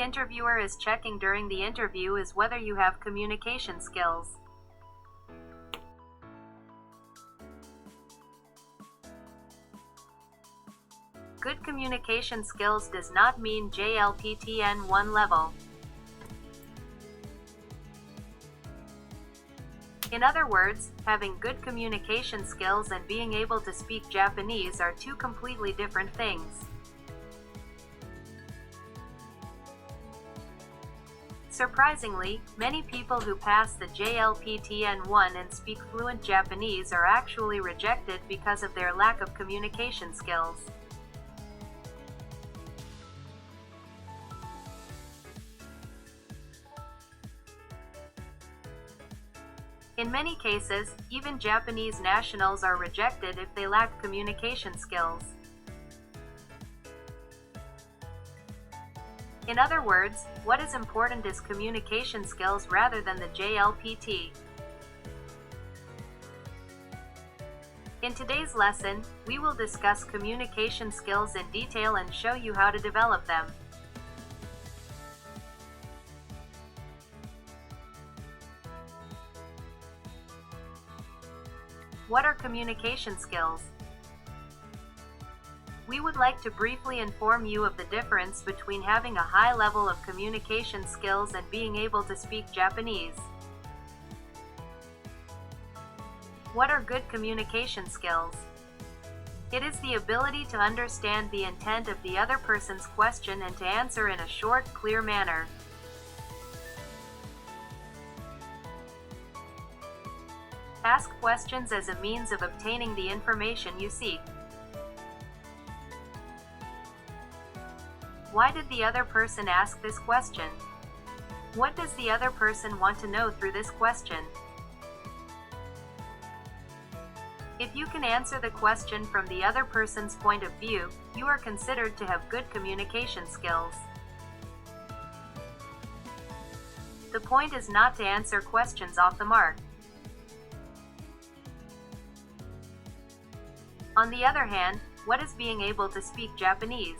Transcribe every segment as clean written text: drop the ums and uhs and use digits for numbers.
the interviewer is checking during the interview is whether you have communication skills. Good communication skills does not mean JLPT N1 level. In other words, having good communication skills and being able to speak Japanese are two completely different things. Surprisingly, many people who pass the JLPT N1 and speak fluent Japanese are actually rejected because of their lack of communication skills. In many cases, even Japanese nationals are rejected if they lack communication skills. In other words, what is important is communication skills rather than the JLPT. In today's lesson, we will discuss communication skills in detail and show you how to develop them. What are communication skills? We would like to briefly inform you of the difference between having a high level of communication skills and being able to speak Japanese. What are good communication skills? It is the ability to understand the intent of the other person's question and to answer in a short, clear manner. Ask questions as a means of obtaining the information you seek. Why did the other person ask this question? What does the other person want to know through this question? If you can answer the question from the other person's point of view, you are considered to have good communication skills. The point is not to answer questions off the mark. On the other hand, what is being able to speak Japanese?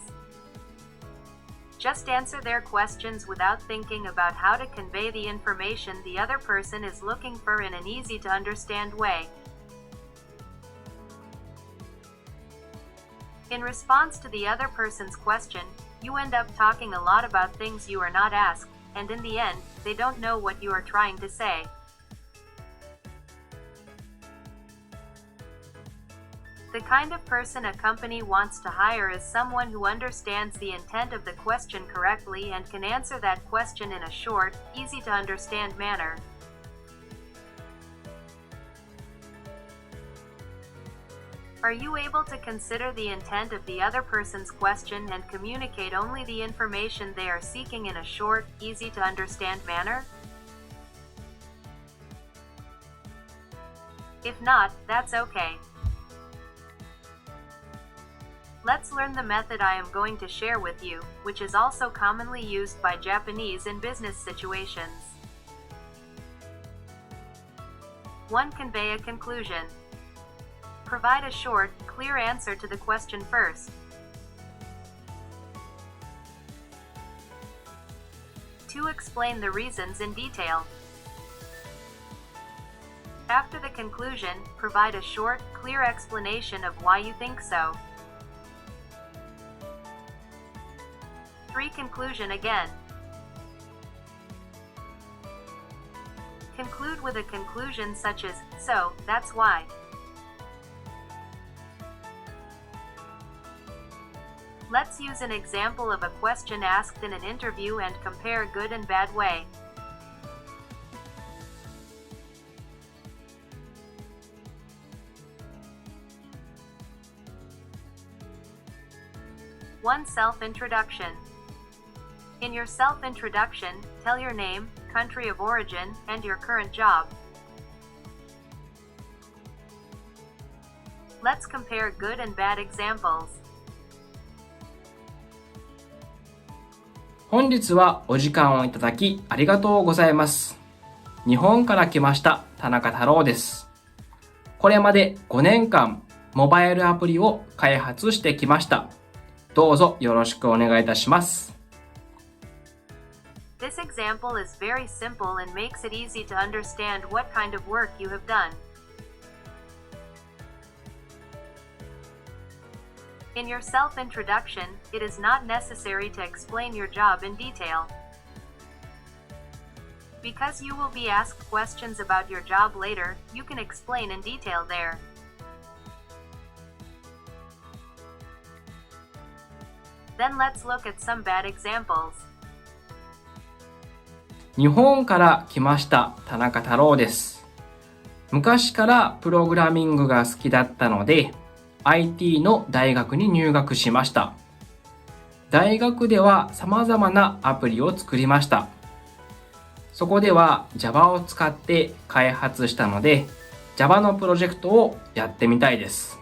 Just answer their questions without thinking about how to convey the information the other person is looking for in an easy-to-understand way. In response to the other person's question, you end up talking a lot about things you are not asked, and in the end, they don't know what you are trying to say. The kind of person a company wants to hire is someone who understands the intent of the question correctly and can answer that question in a short, easy-to-understand manner. Are you able to consider the intent of the other person's question and communicate only the information they are seeking in a short, easy-to-understand manner? If not, that's okay. Let's learn the method I am going to share with you, which is also commonly used by Japanese in business situations. 1. Convey a conclusion. Provide a short, clear answer to the question first. 2. Explain the reasons in detail. After the conclusion, provide a short, clear explanation of why you think so. 3. Conclusion again. Conclude with a conclusion such as, "So, that's why." Let's use an example of a question asked in an interview and compare good and bad way. One self-introduction. In your self-introduction, tell your name, country of origin, and your current job. Let's compare good and bad examples. 本日はお時間をいただきありがとうございます。日本から来ました田中太郎です。これまで5年間モバイルアプリを開発してきました。どうぞよろしくお願いいたします。This example is very simple and makes it easy to understand what kind of work you have done. In your self-introduction, it is not necessary to explain your job in detail. Because you will be asked questions about your job later, you can explain in detail there. Then let's look at some bad examples. 日本から来ました田中太郎です。昔からプログラミングが好きだったので、IT の大学に入学しました。大学では様々なアプリを作りました。そこでは Java を使って開発したので、Java のプロジェクトをやってみたいです。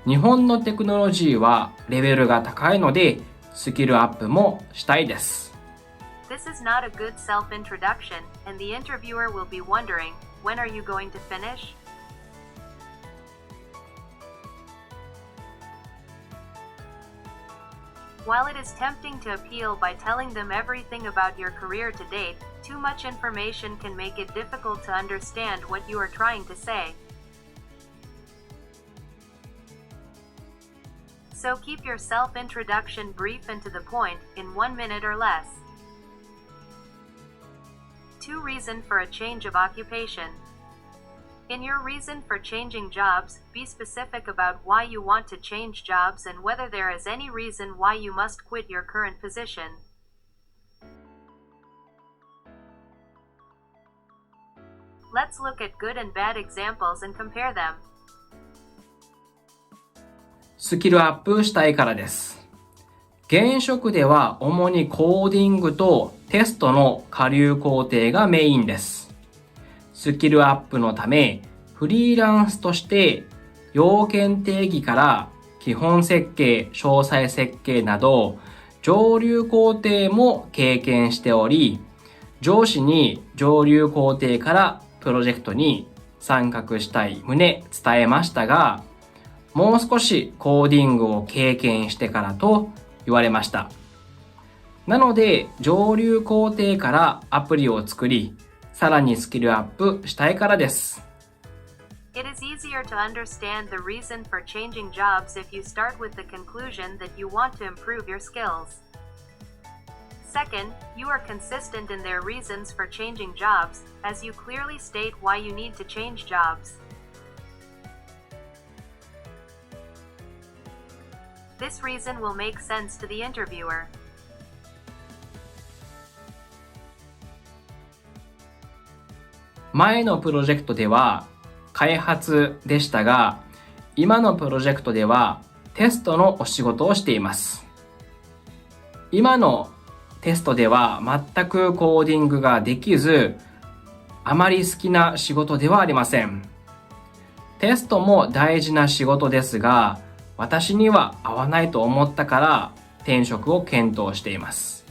日本のテクノロジーはレベルが高いので、スキルアップもしたいです。This is not a good self-introduction, and the interviewer will be wondering, when are you going to finish? While it is tempting to appeal by telling them everything about your career to date, too much information can make it difficult to understand what you are trying to say. So keep your self-introduction brief and to the point, in 1 minute or less. 2 reasons for a change of occupation. In your reason for changing jobs, be specific about why you want to change jobs and whether there is any reason why you must quit your current position. Let's look at good and bad examples and compare them. スキルアップしたいからです。現職では主にコーディングとテストの下流工程がメインです。スキルアップのため、フリーランスとして要件定義から基本設計、詳細設計など上流工程も経験しており、上司に上流工程からプロジェクトに参画したい旨伝えましたが、もう少しコーディングを経験してからと言われました。なので上流工程からアプリを作り、さらにスキルアップしたいからです。It is easier to understand the reason for changing jobs if you start with the conclusion that you want to improve your skills. Second, you are consistent in their reasons for changing jobs, as you clearly state why you need to change jobs. This reason will make sense to the interviewer. 前のプロジェクトでは開発でしたが、今のプロジェクトではテストのお仕事をしています。今のテストでは全くコーディングができず、あまり好きな仕事ではありません。テストも大事な仕事ですが、私には合わないと思ったから転職を検討しています。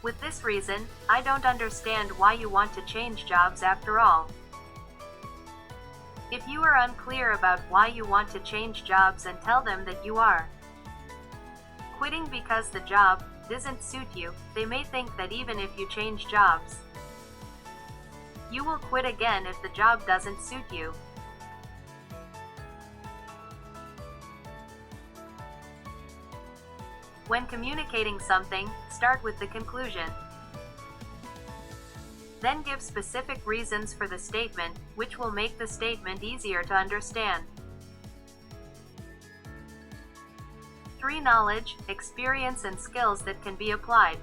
With this reason, I don't understand why you want to change jobs after all. If you are unclear about why you want to change jobs and tell them that you are quitting because the job doesn't suit you, they may think that even if you change jobs, you will quit again if the job doesn't suit you. When communicating something, start with the conclusion. Then give specific reasons for the statement, which will make the statement easier to understand. 3 knowledge, experience, and skills that can be applied.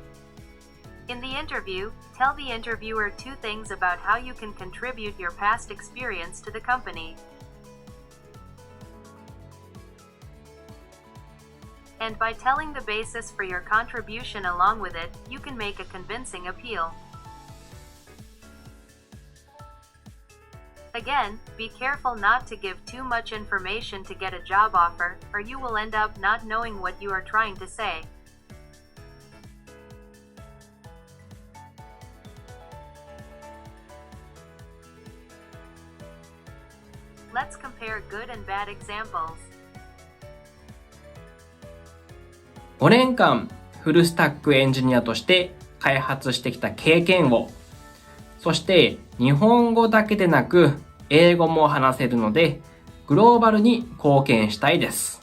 In the interview, tell the interviewer 2 things about how you can contribute your past experience to the company. And by telling the basis for your contribution along with it, you can make a convincing appeal. Again, be careful not to give too much information to get a job offer, or you will end up not knowing what you are trying to say. Let's compare good and bad examples. 5年間フルスタックエンジニアとして開発してきた経験を、そして日本語だけでなく英語も話せるので、グローバルに貢献したいです。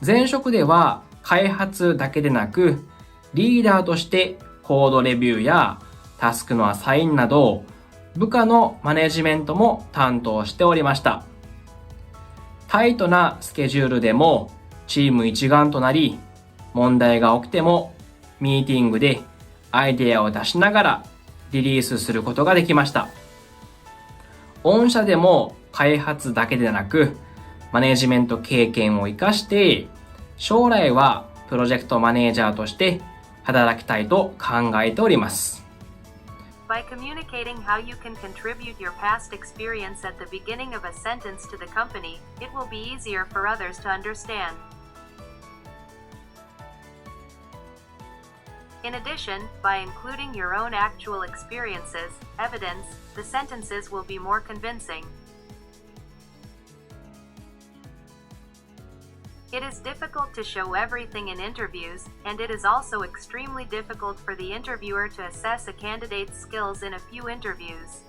前職では開発だけでなく、リーダーとしてコードレビューやタスクのアサインなど、部下のマネジメントも担当しておりました。タイトなスケジュールでもチーム一丸となり、問題が起きてもミーティングでアイデアを出しながらリリースすることができました。御社でも開発だけでなく、マネジメント経験を生かして、将来はプロジェクトマネージャーとして働きたいと考えております。By communicating how you can contribute your past experience at the beginning of a sentence to the company, it will be easier for others to understand. In addition, by including your own actual experiences, evidence, the sentences will be more convincing. It is difficult to show everything in interviews, and it is also extremely difficult for the interviewer to assess a candidate's skills in a few interviews.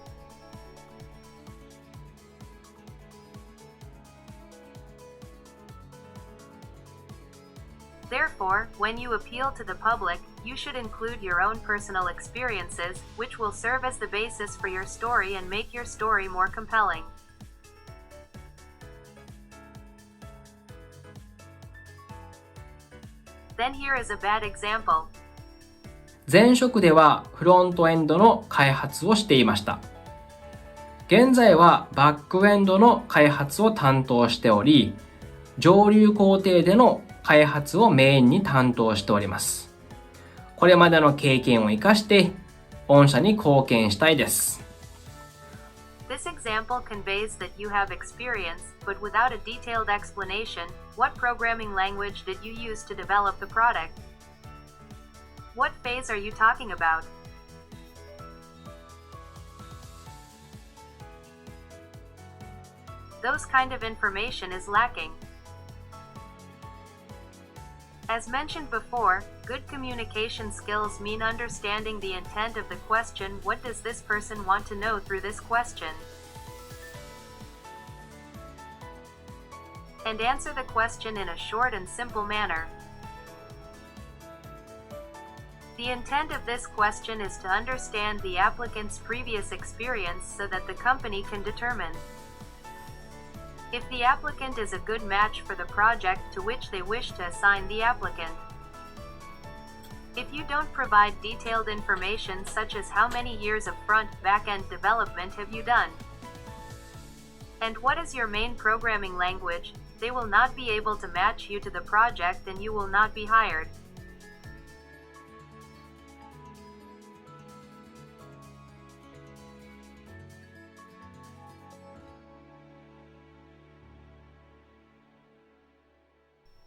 Therefore, when you appeal to the public, you should include your own personal experiences, which will serve as the basis for your story and make your story more compelling. Then here is a bad example. 前職ではフロントエンドの開発をしていました。現在はバックエンドの開発を担当しており、上流工程での開発をメインに担当しております。これまでの経験を生かして御社に貢献したいです。This example conveys that you have experience, but without a detailed explanation. What programming language did you use to develop the product? What phase are you talking about? Those kind of information is lacking. As mentioned before, good communication skills mean understanding the intent of the question. What does this person want to know through this question? And answer the question in a short and simple manner. The intent of this question is to understand the applicant's previous experience so that the company can determine if the applicant is a good match for the project to which they wish to assign the applicant. If you don't provide detailed information such as how many years of front-back-end development have you done, and what is your main programming language, they will not be able to match you to the project and you will not be hired.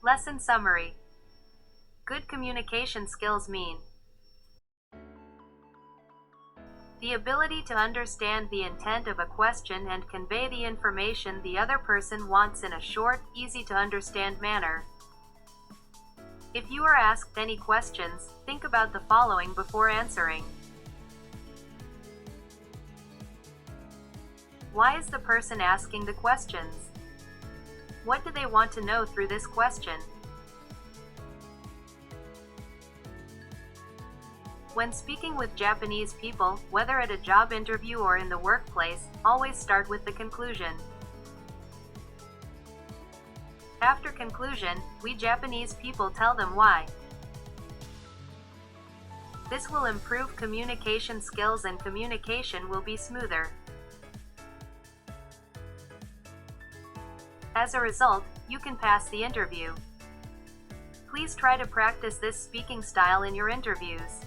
Lesson summary. Good communication skills mean the ability to understand the intent of a question and convey the information the other person wants in a short, easy-to-understand manner. If you are asked any questions, think about the following before answering. Why is the person asking the questions? What do they want to know through this question? When speaking with Japanese people, whether at a job interview or in the workplace, always start with the conclusion. After conclusion, we Japanese people tell them why. This will improve communication skills and communication will be smoother. As a result, you can pass the interview. Please try to practice this speaking style in your interviews.